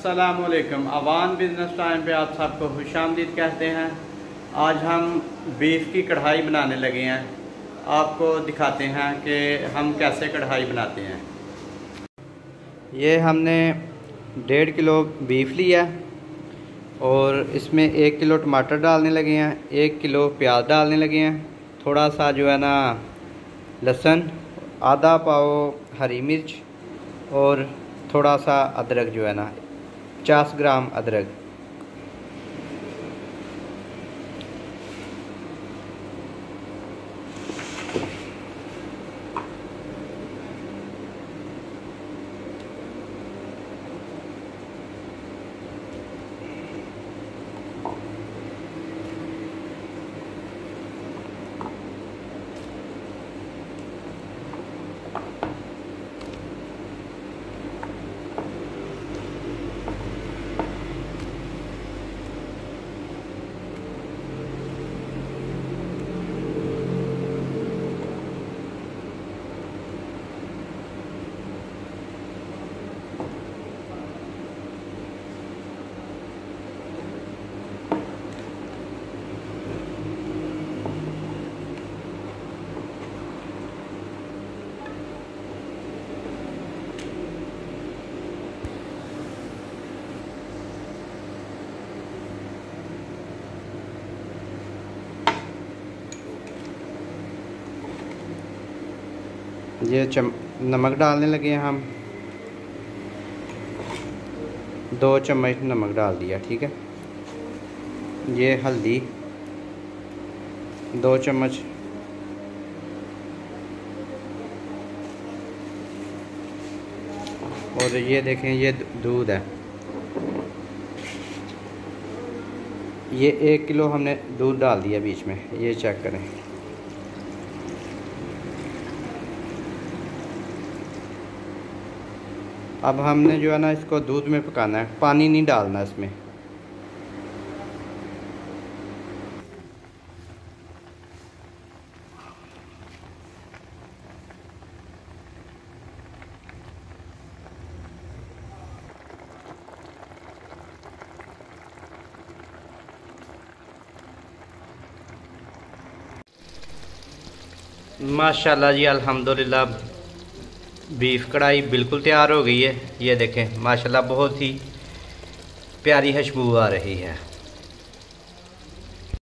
अस्सलामुअलैकुम। Awan business time पे आप सबको खुशामदीद कहते हैं। आज हम बीफ की कढ़ाई बनाने लगे हैं। आपको दिखाते हैं कि हम कैसे कढ़ाई बनाते हैं। ये हमने 1.5 किलो बीफ लिया और इसमें 1 किलो टमाटर डालने लगे हैं, 1 किलो प्याज डालने लगे हैं, थोड़ा सा जो है ना लहसुन, आधा पाव हरी मिर्च और थोड़ा सा अदरक जो है ना 50 ग्राम अदरक। ये नमक डालने लगे हैं हम, 2 चम्मच नमक डाल दिया, ठीक है। ये हल्दी 2 चम्मच, और ये देखें ये दूध है, ये 1 किलो हमने दूध डाल दिया बीच में, ये चेक करें। अब हमने जो है ना इसको दूध में पकाना है, पानी नहीं डालना इसमें। माशाल्लाह जी, अल्हम्दुलिल्लाह बीफ कढ़ाई बिल्कुल तैयार हो गई है। ये देखें माशाल्लाह बहुत ही प्यारी खुशबू आ रही है।